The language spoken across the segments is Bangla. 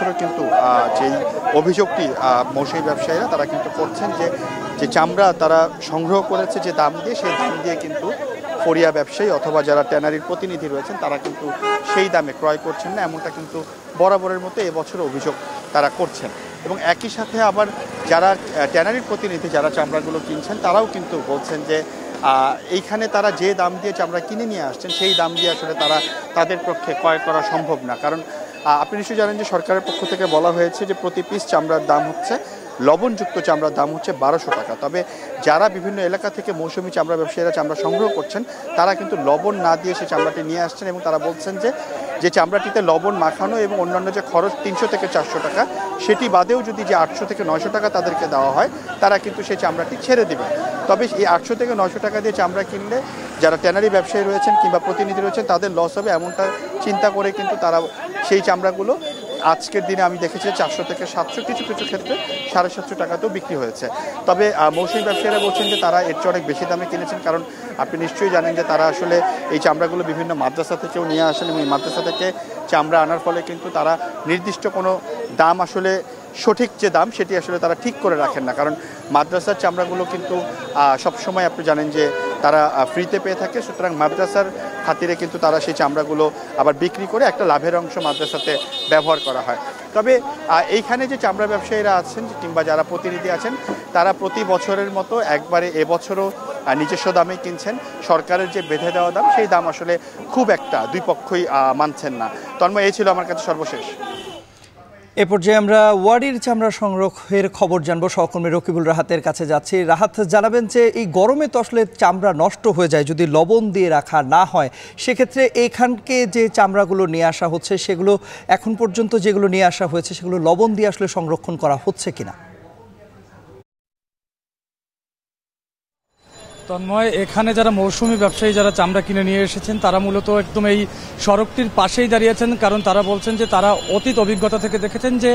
বছরও কিন্তু যেই অভিযোগটি মৌসুমী ব্যবসায়ীরা তারা কিন্তু করছেন যে চামড়া তারা সংগ্রহ করেছে যে দাম দিয়ে, সেই দাম দিয়ে কিন্তু ফরিয়া ব্যবসায়ী অথবা যারা ট্যানারির প্রতিনিধি রয়েছেন তারা কিন্তু সেই দামে ক্রয় করছেন না, এমনটা কিন্তু বরাবরের মতো এবছর অভিযোগ তারা করছেন। এবং একই সাথে আবার যারা ট্যানারির প্রতিনিধি যারা চামড়াগুলো কিনছেন তারাও কিন্তু বলছেন যে এইখানে তারা যে দাম দিয়ে চামড়া কিনে নিয়ে আসছেন সেই দাম দিয়ে আসলে তাদের পক্ষে ক্রয় করা সম্ভব না। কারণ আপনি নিশ্চয়ই জানেন যে সরকারের পক্ষ থেকে বলা হয়েছে যে প্রতি পিস চামড়ার দাম হচ্ছে, লবণযুক্ত চামড়ার দাম হচ্ছে 1200 টাকা। তবে যারা বিভিন্ন এলাকা থেকে মৌসুমি চামড়া ব্যবসায়ীরা চামড়া সংগ্রহ করছেন তারা কিন্তু লবণ না দিয়ে সেই চামড়াটি নিয়ে আসছেন এবং তারা বলছেন যে চামড়াটিতে লবণ মাখানো এবং অন্যান্য যে খরচ 300 থেকে 400 টাকা, সেটি বাদেও যদি যে 800 থেকে 900 টাকা তাদেরকে দেওয়া হয় তারা কিন্তু সেই চামড়াটি ছেড়ে দেবে। তবে এই 800 থেকে 900 টাকা দিয়ে চামড়া কিনলে যারা ট্যানারি ব্যবসায়ী রয়েছেন কিংবা প্রতিনিধি রয়েছেন তাদের লস হবে, এমনটা চিন্তা করে কিন্তু তারা সেই চামড়াগুলো আজকের দিনে আমি দেখেছি 400 থেকে 700, কিছু কিছু ক্ষেত্রে 750 টাকাতেও বিক্রি হয়েছে। তবে মৌসুমী ব্যবসায়ীরা বলছেন যে তারা এর চেয়ে অনেক বেশি দামে কিনেছেন, কারণ আপনি নিশ্চয়ই জানেন যে তারা আসলে এই চামড়াগুলো বিভিন্ন মাদ্রাসা থেকেও নিয়ে আসেন এবং এই মাদ্রাসা থেকে চামড়া আনার ফলে কিন্তু তারা নির্দিষ্ট কোনো দাম আসলে সঠিক যে দাম সেটি আসলে তারা ঠিক করে রাখেন না। কারণ মাদ্রাসার চামড়াগুলো কিন্তু সবসময় আপনি জানেন যে তারা ফ্রিতে পেয়ে থাকে, সুতরাং মাদ্রাসার খাতিরে কিন্তু তারা সেই চামড়াগুলো আবার বিক্রি করে একটা লাভের অংশ মাদ্রাসাতে ব্যবহার করা হয়। তবে এইখানে যে চামড়া ব্যবসায়ীরা আছেন কিংবা যারা প্রতিনিধি আছেন তারা প্রতি বছরের মতো একবারে এবছরও নিজস্ব দামে কিনছেন। সরকারের যে বেঁধে দেওয়া দাম সেই দাম আসলে খুব একটা দুই পক্ষই মানছেন না। তন্ময়, এই ছিল আমার কাছে সর্বশেষ। এ পর্যায়ে আমরা ওয়ারির চামড়া সংগ্রহের খবর জানবো। সহকর্মী রকিবুল রাহাতের কাছে যাচ্ছি। রাহাত, জানাবেন যে এই গরমে তো আসলে চামড়া নষ্ট হয়ে যায় যদি লবণ দিয়ে রাখা না হয়, সেক্ষেত্রে এখানকে যে চামড়াগুলো নিয়ে আসা হচ্ছে সেগুলো এখন পর্যন্ত যেগুলো নিয়ে আসা হয়েছে সেগুলো লবণ দিয়ে আসলে সংরক্ষণ করা হচ্ছে কিনা? তন্ময়, এখানে যারা মৌসুমি ব্যবসায়ী যারা চামড়া কিনে নিয়ে এসেছেন তারা মূলত একদম এই সড়কটির পাশেই দাঁড়িয়েছেন, কারণ তারা বলছেন যে তারা অতীত অভিজ্ঞতা থেকে দেখেছেন যে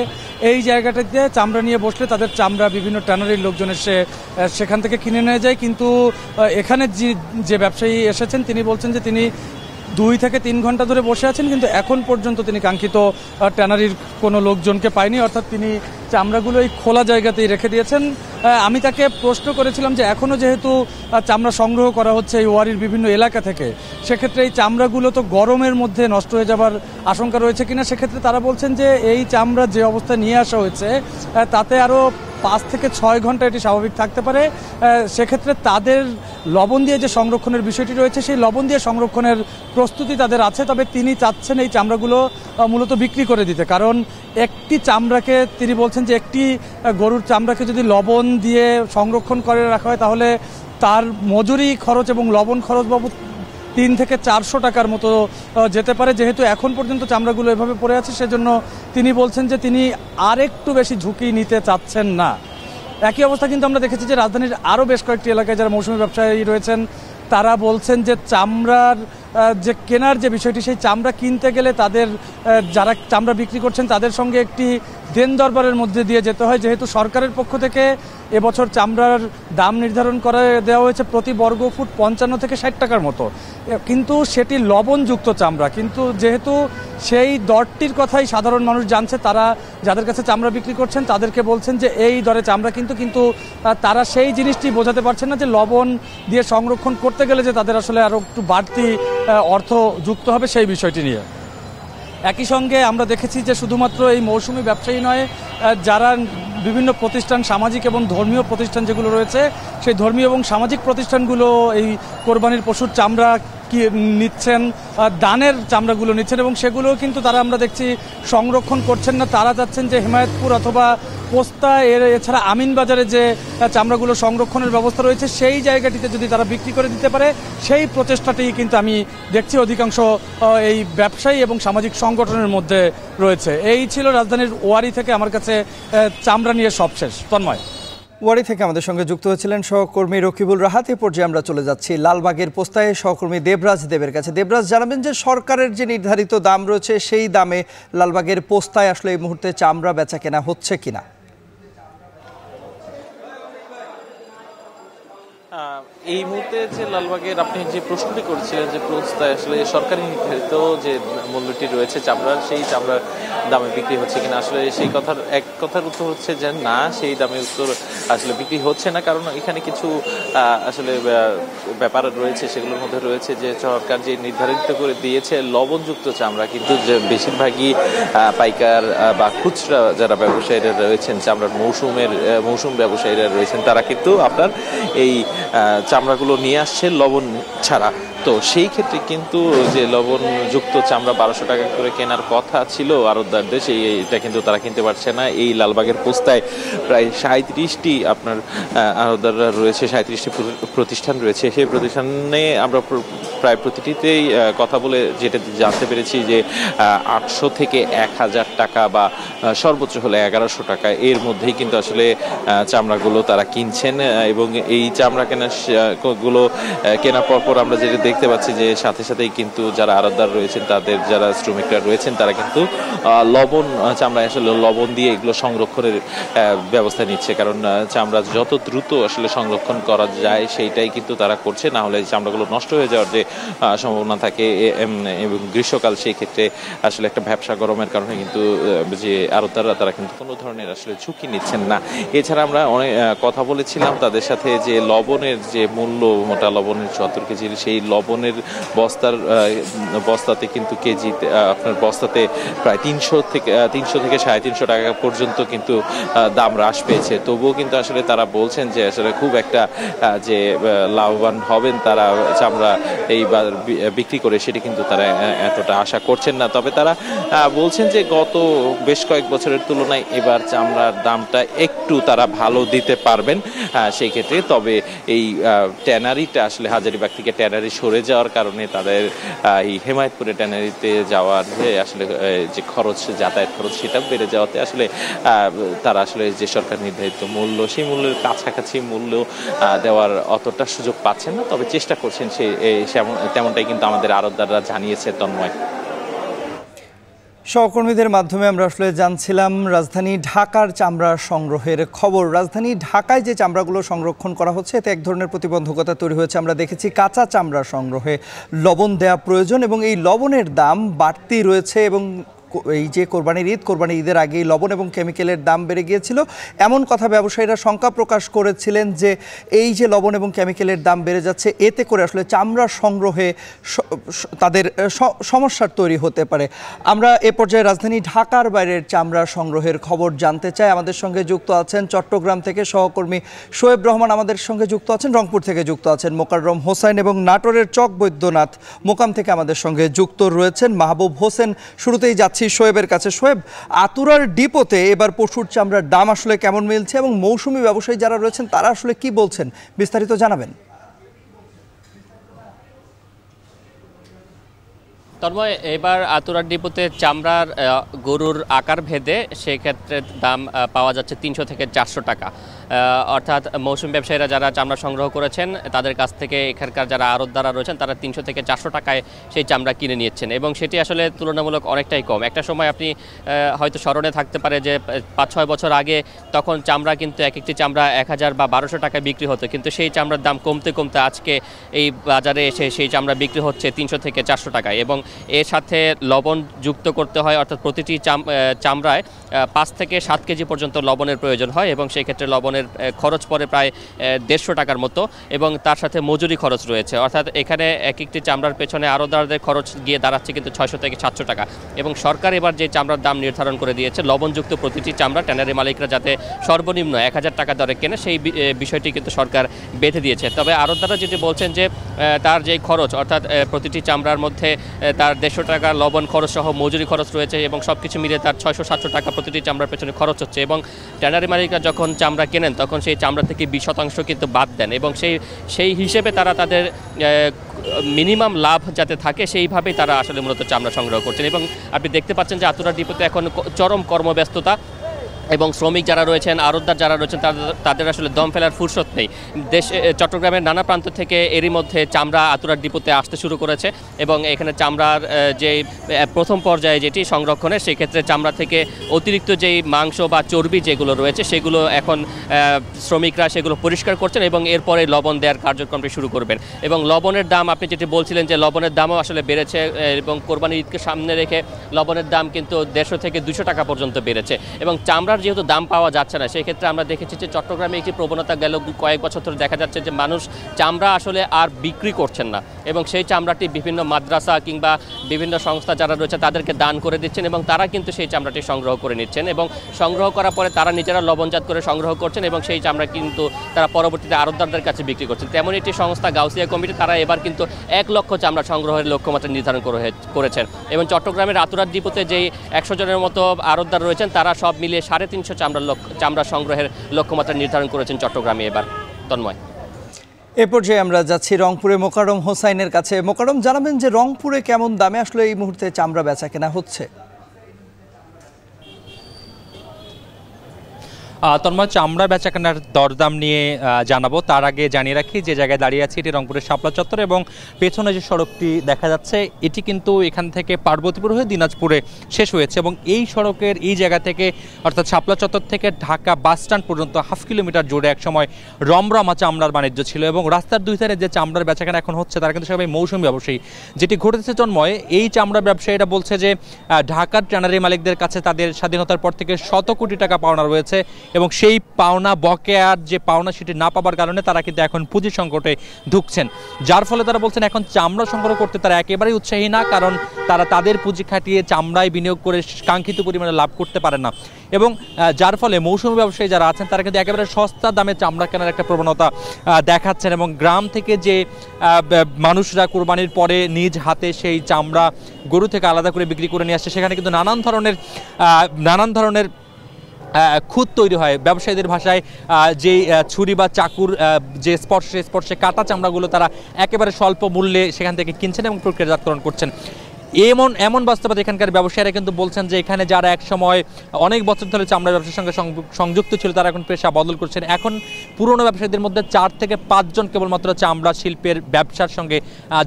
এই জায়গাটাতে চামড়া নিয়ে বসলে তাদের চামড়া বিভিন্ন ট্যানারির লোকজন এসে সেখান থেকে কিনে নিয়ে যায়। কিন্তু এখানে যে ব্যবসায়ী এসেছেন তিনি বলছেন যে তিনি 2 থেকে 3 ঘন্টা ধরে বসে আছেন, কিন্তু এখন পর্যন্ত তিনি কাঙ্ক্ষিত ট্যানারির কোনো লোকজনকে পায়নি, অর্থাৎ তিনি চামড়াগুলো এই খোলা জায়গাতেই রেখে দিয়েছেন। আমি তাকে প্রশ্ন করেছিলাম যে এখনও যেহেতু চামড়া সংগ্রহ করা হচ্ছে এই ওয়ারির বিভিন্ন এলাকা থেকে, সেক্ষেত্রে এই চামড়াগুলো তো গরমের মধ্যে নষ্ট হয়ে যাবার আশঙ্কা রয়েছে কিনা। সেক্ষেত্রে তারা বলছেন যে এই চামড়া যে অবস্থায় নিয়ে আসা হয়েছে তাতে আরও 5 থেকে 6 ঘন্টা এটি স্বাভাবিক থাকতে পারে। সেক্ষেত্রে তাদের লবণ দিয়ে যে সংরক্ষণের বিষয়টি রয়েছে সেই লবণ দিয়ে সংরক্ষণের প্রস্তুতি তাদের আছে। তবে তিনি চাচ্ছেন এই চামড়াগুলো মূলত বিক্রি করে দিতে, কারণ একটি চামড়াকে তিনি বলছেন যে একটি গরুর চামড়াকে যদি লবণ দিয়ে সংরক্ষণ করে রাখা হয় তাহলে তার মজুরি খরচ এবং লবণ খরচ বাবদ 3 থেকে 400 টাকার মতো যেতে পারে। যেহেতু এখন পর্যন্ত চামড়াগুলো এভাবে পড়ে আছে সেজন্য তিনি বলছেন যে তিনি আরেকটু বেশি ঝুঁকি নিতে চাচ্ছেন না। একই অবস্থা কিন্তু আমরা দেখেছি যে রাজধানীর আরও বেশ কয়েকটি এলাকায় যারা মৌসুমি ব্যবসায়ী রয়েছেন তারা বলছেন যে চামড়ার যে কেনার যে বিষয়টি, সেই চামড়া কিনতে গেলে তাদের যারা চামড়া বিক্রি করছেন তাদের সঙ্গে একটি দেন দরবারের মধ্যে দিয়ে যেতে হয়। যেহেতু সরকারের পক্ষ থেকে এবছর চামড়ার দাম নির্ধারণ করে দেওয়া হয়েছে প্রতি বর্গফুট 55 থেকে 60 টাকার মতো, কিন্তু সেটি লবণযুক্ত চামড়া। কিন্তু যেহেতু সেই দরটির কথাই সাধারণ মানুষ জানছে, তারা যাদের কাছে চামড়া বিক্রি করছেন তাদেরকে বলছেন যে এই দরে চামড়া কিন্তু তারা সেই জিনিসটি বোঝাতে পারছেন না যে লবণ দিয়ে সংরক্ষণ করতে গেলে যে তাদের আসলে আরও একটু বাড়তি অর্থ যুক্ত হবে সেই বিষয়টি নিয়ে। একই সঙ্গে আমরা দেখেছি যে শুধুমাত্র এই মৌসুমি ব্যবসায়ী নয়, যারা বিভিন্ন প্রতিষ্ঠান, সামাজিক এবং ধর্মীয় প্রতিষ্ঠান যেগুলো রয়েছে সেই ধর্মীয় এবং সামাজিক প্রতিষ্ঠানগুলো এই কোরবানির পশুর চামড়া নিচ্ছেন, দানের চামড়াগুলো নিচ্ছেন এবং সেগুলোও কিন্তু তারা আমরা দেখছি সংরক্ষণ করছেন না। তারা চাচ্ছেন যে হেমায়েতপুর অথবা পোস্তা এছাড়া আমিনবাজারে যে চামড়াগুলো সংরক্ষণের ব্যবস্থা রয়েছে সেই জায়গাটিতে যদি তারা বিক্রি করে দিতে পারে, সেই প্রচেষ্টাটি কিন্তু আমি দেখছি অধিকাংশ এই ব্যবসায়ী এবং সামাজিক সংগঠনের মধ্যে রয়েছে। এই ছিল রাজধানীর ওয়ারি থেকে আমার কাছে চামড়া নিয়ে সবশেষ। তন্ময়, ওয়ারি থেকে আমাদের সঙ্গে যুক্ত হয়েছিলেন সহকর্মী রকিবুল রাহাত। এ পর্যায়ে আমরা চলে যাচ্ছি লালবাগের পোস্তায় সহকর্মী দেবরাজ দেবের কাছে। দেবরাজ, জানাবেন যে সরকারের যে নির্ধারিত দাম রয়েছে সেই দামে লালবাগের পোস্তায় আসলে এই মুহূর্তে চামড়া বেচা কেনা হচ্ছে কিনা? এই মুহূর্তে যে লালবাগের আপনি যে প্রশ্নটি করেছিলেন যে প্রস্তায় আসলে সরকারি নির্ধারিত যে মূল্যটি রয়েছে চামড়ার, সেই চামড়ার দামে বিক্রি হচ্ছে কিনা, আসলে সেই কথার উত্তর হচ্ছে যে না, সেই দামে উত্তর আসলে বিক্রি হচ্ছে না। কারণ এখানে কিছু আসলে ব্যাপার রয়েছে, সেগুলোর মধ্যে রয়েছে যে সরকার যে নির্ধারিত করে দিয়েছে লবণযুক্ত চামড়া, কিন্তু যে বেশিরভাগই পাইকার বা খুচরা যারা ব্যবসায়ীরা রয়েছেন, চামড়ার মৌসুম ব্যবসায়ীরা রয়েছেন, তারা কিন্তু আপনার এই চামড়াগুলো নিয়ে আসছে লবণ ছাড়া। তো সেই ক্ষেত্রে কিন্তু যে লবণযুক্ত চামড়া 1200 টাকা করে কেনার কথা ছিল আড়তদারদের, সেইটা কিন্তু তারা কিনতে পারছে না। এই লালবাগের পোস্তায় প্রায় 37টি আপনার আড়তদাররা রয়েছে, 37টি প্রতিষ্ঠান রয়েছে। সেই প্রতিষ্ঠানে আমরা প্রায় প্রতিটিতেই কথা বলে যেটা জানতে পেরেছি যে 800 থেকে 1000 টাকা বা সর্বোচ্চ হলে 1100 টাকা এর মধ্যেই কিন্তু আসলে চামড়াগুলো তারা কিনছেন। এবং এই চামড়া গুলো কেনার পর আমরা যেটা দেখতে পাচ্ছি যে সাথে সাথেই কিন্তু যারা আড়তদার রয়েছেন, তাদের যারা শ্রমিকরা রয়েছেন, তারা কিন্তু চামড়ায় আসলে লবণ দিয়ে এগুলো সংরক্ষণের ব্যবস্থা নিচ্ছে। কারণ চামড়া যত দ্রুত আসলে সংরক্ষণ করা যায় সেইটাই কিন্তু তারা করছে, না হলে চামড়াগুলো নষ্ট হয়ে যাওয়ার যে সম্ভাবনা থাকে। এবং গ্রীষ্মকাল সেই ক্ষেত্রে আসলে একটা ব্যবসা গরমের কারণে কিন্তু যে আড়তদাররা তারা কিন্তু কোনো ধরনের আসলে ঝুঁকি নিচ্ছেন না। এছাড়া আমরা অনেক কথা বলেছিলাম তাদের সাথে যে লবণের যে মূল্য, মোটা লবণের 74 কেজির সেই লবণের বস্তাতে কিন্তু কেজি আপনার বস্তাতে প্রায় 300 থেকে 350 টাকা পর্যন্ত কিন্তু দাম হ্রাস পেয়েছে। তবুও কিন্তু আসলে তারা বলছেন যে আসলে খুব একটা যে লাভবান হবেন তারা চামড়া এইবার বিক্রি করে, সেটি কিন্তু তারা এতটা আশা করছেন না। তবে তারা বলছেন যে গত বেশ কয়েক বছরের তুলনায় এবার চামড়ার দামটা একটু তারা ভালো দিতে পারবেন সেই ক্ষেত্রে। তবে এই ট্যানারিটা আসলে হাজারীবাগ থেকে ট্যানারি সরে যাওয়ার কারণে তাদের এই হেমায়েতপুরে ট্যানারিতে যাওয়ার যে আসলে যে খরচ, যাতায়াত খরচ, সেটা বেড়ে যাওয়াতে আসলে তারা আসলে যে সরকার নির্ধারিত মূল্য, সেই মূল্যের কাছাকাছি মূল্য দেওয়ার অতটা সুযোগ পাচ্ছেন না। তবে চেষ্টা করছেন তেমনটাই কিন্তু আমাদের আড়তদাররা জানিয়েছে। তন্ময়, সহকর্মীদের মাধ্যমে আমরা আসলে জানছিলাম রাজধানী ঢাকার চামড়া সংগ্রহের খবর। রাজধানী ঢাকায় যে চামড়াগুলো সংরক্ষণ করা হচ্ছে, এতে এক ধরনের প্রতিবন্ধকতা তৈরি হয়েছে। আমরা দেখেছি কাঁচা চামড়া সংগ্রহে লবণ দেওয়া প্রয়োজন এবং এই লবণের দাম বাড়তি রয়েছে। এবং এই যে কোরবানির ঈদের আগেই লবণ এবং কেমিক্যালের দাম বেড়ে গিয়েছিল, এমন কথা ব্যবসায়ীরা শঙ্কা প্রকাশ করেছিলেন যে এই যে লবণ এবং কেমিক্যালের দাম বেড়ে যাচ্ছে, এতে করে আসলে চামড়া সংগ্রহে তাদের সমস্যার তৈরি হতে পারে। আমরা এ পর্যায়ে রাজধানী ঢাকার বাইরের চামড়া সংগ্রহের খবর জানতে চাই। আমাদের সঙ্গে যুক্ত আছেন চট্টগ্রাম থেকে সহকর্মী শোয়েব রহমান, আমাদের সঙ্গে যুক্ত আছেন রংপুর থেকে যুক্ত আছেন মোকাররম হোসেন, এবং নাটোরের চক বৈদ্যনাথ মোকাম থেকে আমাদের সঙ্গে যুক্ত রয়েছেন মাহবুব হোসেন। শুরুতেই যাচ্ছি শোয়েবের কাছে। শোয়েব, আতুরার ডিপোতে এবার পশুর চামড়ার দাম আসলে কেমন মিলছে এবং মৌসুমী ব্যবসায়ী যারা রয়েছেন তারা আসলে কি বলছেন, বিস্তারিত জানাবেন। তন্ময়, এবার আতুরার ডিপোতে চামড়ার গরুর আকার ভেদে সেক্ষেত্রে দাম পাওয়া যাচ্ছে 300 থেকে 400 টাকা। অর্থাৎ মৌসুমী ব্যবসায়ীরা যারা চামড়া সংগ্রহ করেছেন তাদের কাছ থেকে এখানকার যারা আড়তদাররা রয়েছেন তারা 300 থেকে 400 টাকায় সেই চামড়া কিনে নিচ্ছেন, এবং সেটি আসলে তুলনামূলক অনেকটাই কম। একটা সময় আপনি হয়তো স্মরণে থাকতে পারে যে 5-6 বছর আগে তখন চামড়া কিন্তু একটি চামড়া 1000 বা 1200 টাকায় বিক্রি হতো, কিন্তু সেই চামড়ার দাম কমতে কমতে আজকে এই বাজারে এসে সেই চামড়া বিক্রি হচ্ছে 300 থেকে 400 টাকায়। এবং এর সাথে লবণ যুক্ত করতে হয়, অর্থাৎ প্রতিটি চামড়ায় 5 থেকে 7 কেজি পর্যন্ত লবণের প্রয়োজন হয়, এবং সেই ক্ষেত্রে লবণের খরচ পড়ে প্রায় 150 টাকার মতো, এবং তার সাথে মজুরি খরচ রয়েছে। অর্থাৎ এখানে একটি চামড়ার পেছনে আড়তদারদের খরচ গিয়ে দাঁড়াচ্ছে কিন্তু 600 থেকে 700 টাকা। এবং সরকার এবার যে চামড়ার দাম নির্ধারণ করে দিয়েছে, লবণযুক্ত প্রতিটি চামড়া ট্যানারি মালিকরা যাতে সর্বনিম্ন 1000 টাকা দরে কেনে, সেই বিষয়টি কিন্তু সরকার বেঁধে দিয়েছে। তবে আড়তদাররা যেটি বলছেন যে তার যে খরচ, অর্থাৎ প্রতিটি চামড়ার মধ্যে তার 150 টাকা লবণ খরচ সহ মজুরি খরচ রয়েছে, এবং সব কিছু মিলিয়ে তার 600-700 টাকা প্রতিটি চামড়ার পেছনে খরচ হচ্ছে। এবং ট্যানারি মালিকরা যখন চামড়া কেনেন তখন সেই চামড়া থেকে 20% কিন্তু বাদ দেন, এবং সেই হিসেবে তারা তাদের মিনিমাম লাভ যাতে থাকে সেইভাবেই তারা আসলে মূলত চামড়া সংগ্রহ করছেন। এবং আপনি দেখতে পাচ্ছেন যে আতুরার ডিপোতে এখন চরম কর্মব্যস্ততা। এবং শ্রমিক যারা রয়েছেন, আড়তদার যারা রয়েছেন, তাদের আসলে দম ফেলার ফুরসত নেই। চট্টগ্রামের নানা প্রান্ত থেকে এরই মধ্যে চামড়া আতুরার ডিপোতে আসতে শুরু করেছে এবং এখানে চামড়ার যে প্রথম পর্যায়ে যেটি সংরক্ষণের, সেক্ষেত্রে চামড়া থেকে অতিরিক্ত যেই মাংস বা চর্বি যেগুলো রয়েছে সেগুলো এখন শ্রমিকরা সেগুলো পরিষ্কার করছেন এবং এরপরে লবণ দেওয়ার কার্যক্রমটি শুরু করবেন। এবং লবণের দাম, আপনি যেটি বলছিলেন যে লবণের দামও আসলে বেড়েছে এবং কোরবানির ঈদকে সামনে রেখে লবণের দাম কিন্তু 150 থেকে 200 টাকা পর্যন্ত বেড়েছে। এবং চামড়ার যেহেতু দাম পাওয়া যাচ্ছে না, সেই ক্ষেত্রে আমরা দেখেছি যে চট্টগ্রামে একটি প্রবণতা গেল কয়েক বছর ধরে দেখা যাচ্ছে যে মানুষ চামড়া আসলে আর বিক্রি করছেন না এবং সেই চামড়াটি বিভিন্ন মাদ্রাসা কিংবা বিভিন্ন সংস্থা যারা রয়েছে তাদেরকে দান করে দিচ্ছেন এবং তারা কিন্তু সেই চামড়াটি সংগ্রহ করে নিচ্ছেন এবং সংগ্রহ করার পরে তারা নিজেরা লবণজাত করে সংগ্রহ করছেন এবং সেই চামড়া কিন্তু তারা পরবর্তীতে আড়তদারদের কাছে বিক্রি করছেন। তেমন একটি সংস্থা গাউসিয়া কমিটি, তারা এবার কিন্তু 1 লক্ষ চামড়া সংগ্রহের লক্ষ্যমাত্রা নির্ধারণ করেছেন এবং চট্টগ্রামের আতুরার ডিপোতে যেই 100 জনের মতো আড়তদার রয়েছেন তারা সব মিলিয়ে 350 চামড়া সংগ্রহের লক্ষ্যমাত্রা নির্ধারণ করেছেন চট্টগ্রামে এবার। তন্ময়, এ পর্যায়ে আমরা যাচ্ছি রংপুরে মোকাররম হোসাইনের কাছে। মোকাররম, জানাবেন যে রংপুরে কেমন দামে আসলে এই মুহূর্তে চামড়া বেচা কেনা হচ্ছে? তন্ময়, চামড়া বেচাকেনার দরদাম নিয়ে জানাবো, তার আগে জানিয়ে রাখি যে জায়গায় দাঁড়িয়ে আছি এটি রংপুরের শাপলা চত্বর এবং পেছনে যে সড়কটি দেখা যাচ্ছে এটি কিন্তু এখান থেকে পার্বতীপুর হয়ে দিনাজপুরে শেষ হয়েছে এবং এই সড়কের এই জায়গা থেকে অর্থাৎ শাপলা চত্বর থেকে ঢাকা বাস স্ট্যান্ড পর্যন্ত হাফ কিলোমিটার জুড়ে একসময় রমরমা চামড়ার বাণিজ্য ছিল এবং রাস্তার দুই ধারে যে চামড়ার বেচাকেনা এখন হচ্ছে তারা কিন্তু সবাই মৌসুমি ব্যবসায়ী। যেটি ঘটেছে তন্ময়, এই চামড়া ব্যবসায়ীরা বলছে যে ঢাকার ট্যানারি মালিকদের কাছে তাদের স্বাধীনতার পর থেকে 100 কোটি টাকা পাওনা রয়েছে এবং সেই পাওনা, বকেয়ার যে পাওনা সেটি না পাওয়ার কারণে তারা কিন্তু এখন পুঁজি সংকটে ঢুকছেন, যার ফলে তারা বলছেন এখন চামড়া সংগ্রহ করতে তারা একেবারেই উৎসাহী না, কারণ তারা তাদের পুঁজি খাটিয়ে চামড়ায় বিনিয়োগ করে কাঙ্ক্ষিত পরিমাণে লাভ করতে পারে না এবং যার ফলে মৌসুমী ব্যবসায়ী যারা আছেন তারা কিন্তু একেবারে সস্তা দামে চামড়া কেনার একটা প্রবণতা দেখাচ্ছেন এবং গ্রাম থেকে যে মানুষরা কোরবানির পরে নিজ হাতে সেই চামড়া গরু থেকে আলাদা করে বিক্রি করে নিয়ে আসছে, সেখানে কিন্তু নানান ধরনের খুঁত তৈরি হয়। ব্যবসায়ীদের ভাষায় যে ছুরি বা চাকুর যে স্পর্শে কাটা চামড়াগুলো তারা একেবারে স্বল্প মূল্যে সেখান থেকে কিনছেন এবং প্রক্রিয়াজাতকরণ করছেন। এমন বাস্তবতা এখানকার ব্যবসায়ীরা কিন্তু বলছেন যে এখানে যারা এক সময় অনেক বছর ধরে চামড়া ব্যবসার সঙ্গে সংযুক্ত ছিল তারা এখন পেশা বদল করছেন। এখন পুরনো ব্যবসায়ীদের মধ্যে 4 থেকে 5 জন কেবলমাত্র চামড়া শিল্পের ব্যবসার সঙ্গে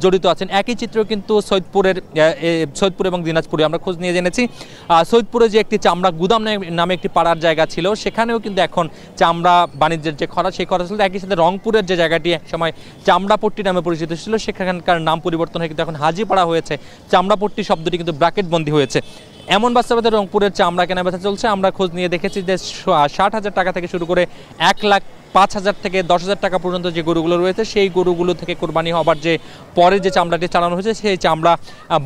জড়িত আছেন। একই চিত্র কিন্তু সৈয়দপুর এবং দিনাজপুরে আমরা খোঁজ নিয়ে জেনেছি। সৈয়দপুরে যে একটি চামড়া গুদাম নামে একটি পাড়ার জায়গা ছিল, সেখানেও কিন্তু এখন চামড়া বাণিজ্যের যে খরা, সেই খরা ছিল। একই সাথে রংপুরের যে জায়গাটি একসময় চামড়াপট্টি নামে পরিচিত ছিল, সেখানকার নাম পরিবর্তন হয়ে কিন্তু এখন হাজিপাড়া হয়েছে। চামড়াপট্টি শব্দটি কিন্তু ব্র্যাকেট বন্দী হয়েছে। এমন বাস্তবতা রংপুরের চামড়া কেনা বেচা চলছে। আমরা খোঁজ নিয়ে দেখেছি যে 60,000 টাকা থেকে শুরু করে 1,05,000 থেকে 10,000 টাকা পর্যন্ত যে গরুগুলো রয়েছে, সেই গরুগুলো থেকে কোরবানি হবার যে পরে যে চামড়াটি চালানো হয়েছে সেই চামড়া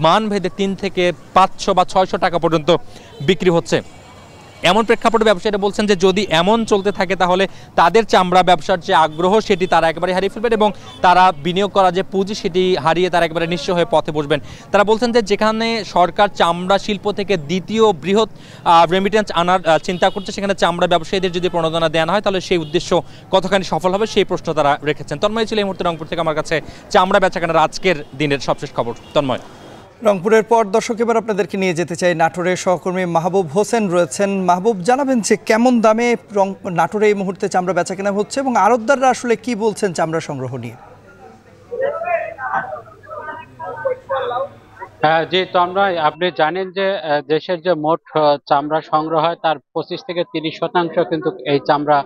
মানভেদে 3 থেকে 500 বা 600 টাকা পর্যন্ত বিক্রি হচ্ছে। এমন প্রেক্ষাপটে ব্যবসায়ীরা বলছেন যে যদি এমন চলতে থাকে তাহলে তাদের চামড়া ব্যবসার যে আগ্রহ সেটি তারা একেবারে হারিয়ে ফেলবেন এবং তারা বিনিয়োগ করা যে পুঁজি সেটি হারিয়ে তারা একেবারে নিঃস্ব হয়ে পথে বসবেন। তারা বলছেন যে যেখানে সরকার চামড়া শিল্প থেকে দ্বিতীয় বৃহৎ রেমিটেন্স আনার চিন্তা করছে, সেখানে চামড়া ব্যবসায়ীদের যদি প্রণোদনা দেওয়া হয় তাহলে সেই উদ্দেশ্য কতখানি সফল হবে সেই প্রশ্ন তারা রেখেছেন। তন্ময় ছিল এই মুহূর্তে রংপুর থেকে আমার কাছে চামড়া বেচাকেনার আজকের দিনের সবশেষ খবর। তন্ময়। রংপুরের পর দর্শক এবার আপনাদেরকে নিয়ে যেতে চাই নাটোরের সহকর্মী মাহবুব হোসেন রয়েছেন। মাহবুব, জানাবেন যে কেমন দামে নাটোরে এই মুহূর্তে চামড়া বেচাকেনা হচ্ছে এবং আড়তদাররা আসলে কি বলছেন চামড়া সংগ্রহ নিয়ে? জি তন্ময়, আপনি জানেন যে দেশের যে মোট চামড়া সংগ্রহ হয় তার 25 থেকে 30% কিন্তু এই চামড়া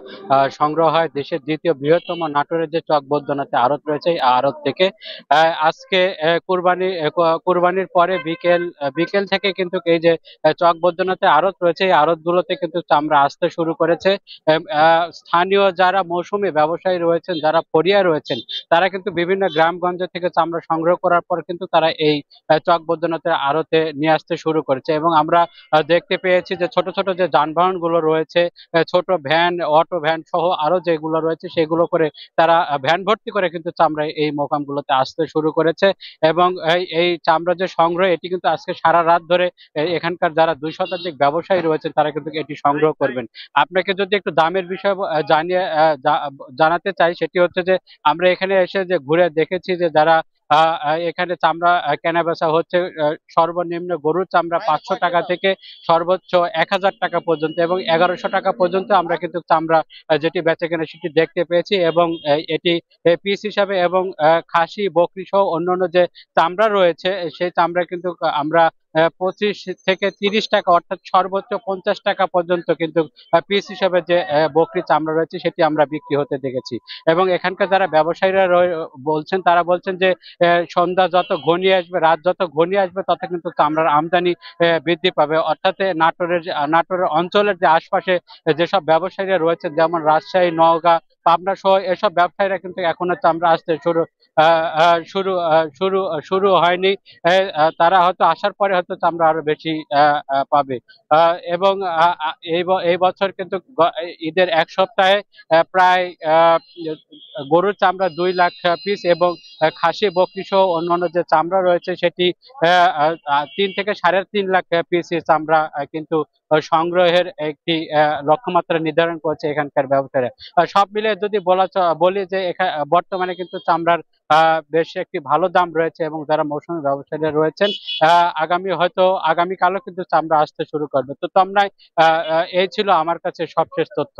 সংগ্রহ হয় দেশের দ্বিতীয় বৃহত্তম নাটোরের যে চক বৈদ্যনাথে আড়ত রয়েছে, এই আড়ত থেকে আজকে কুরবানির পরে বিকেল থেকে কিন্তু এই যে চক বৈদ্যনাথে আড়ত রয়েছে, এই আড়তগুলোতে কিন্তু চামড়া আসতে শুরু করেছে। স্থানীয় যারা মৌসুমী ব্যবসায়ী রয়েছেন, যারা ফড়িয়া রয়েছেন, তারা কিন্তু বিভিন্ন গ্রামগঞ্জ থেকে চামড়া সংগ্রহ করার পর কিন্তু তারা এই চক বৈদ্যনাথের আড়তে নিয়ে আসতে শুরু করেছে এবং আমরা দেখতে পেয়েছি যে ছোট ছোট যে যানবাহন গুলো রয়েছে, ছোট ভ্যান, অটো ভ্যান সহ আরো যেগুলো রয়েছে সেগুলো করে তারা ভ্যান ভর্তি করে কিন্তু চামড়া এই মোকামগুলোতে আসতে শুরু করেছে এবং এই চামড়া যে সংগ্রহ এটি কিন্তু আজকে সারা রাত ধরে এখানকার যারা 2 শতাধিক ব্যবসায়ী রয়েছেন তারা কিন্তু এটি সংগ্রহ করবেন। আপনাকে যদি একটু দামের বিষয় জানাতে চাই, সেটি হচ্ছে যে আমরা এখানে এসে যে ঘুরে দেখেছি যে যারা এখানে চামড়া কেনা বেচা হচ্ছে সর্বনিম্ন গরুর চামড়া 500 টাকা থেকে সর্বোচ্চ 1000 টাকা পর্যন্ত এবং 1100 টাকা পর্যন্ত আমরা কিন্তু চামড়া যেটি বেচা কেনা সেটি দেখতে পেয়েছি এবং এটি পিস হিসাবে এবং খাসি বকরি সহ অন্যান্য যে চামড়া রয়েছে সেই চামড়া কিন্তু আমরা 25 থেকে 30 টাকা অর্থাৎ সর্বোচ্চ 50 টাকা পর্যন্ত কিন্তু পিস হিসাবে যে বকরি চামড়া রয়েছে সেটি আমরা বিক্রি হতে দেখেছি এবং এখানকার যারা ব্যবসায়ীরা বলছেন তারা বলছেন যে সন্ধ্যা যত ঘনিয়ে আসবে রাত যত ঘনিয়ে আসবে তত কিন্তু চামড়ার আমদানি বৃদ্ধি পাবে অর্থাৎ নাটোরের অঞ্চলের যে আশপাশে যেসব ব্যবসায়ীরা রয়েছে যেমন রাজশাহী নওগাঁ পাবনা সহ এসব ব্যবসায়ীরা কিন্তু এখনো চামড়া আসতে আহ, আহ, শুরু আহ, শুরু শুরু হয়নি তারা হয়তো আসার পরে হয়তো চামড়া আরো বেশি পাবে এবং এই বছর কিন্তু ঈদের এক সপ্তাহে প্রায় গরুর চামড়া 2 লাখ পিস এবং খাসি বকরি সহ অন্যান্য যে চামড়া রয়েছে সেটি 3 থেকে 3.5 লাখ পিসের চামড়া কিন্তু সংগ্রহের একটি লক্ষ্যমাত্রা নির্ধারণ করেছে এখানকার ব্যবসায়ীরা সব মিলে যদি বলি যে বর্তমানে কিন্তু চামড়ার বেশ একটি ভালো দাম রয়েছে এবং যারা মৌসুমী ব্যবসায়ীরা রয়েছেন আগামীকালও কিন্তু চামড়া আসতে শুরু করবে তো তোমরা এই ছিল আমার কাছে সবশেষ তথ্য।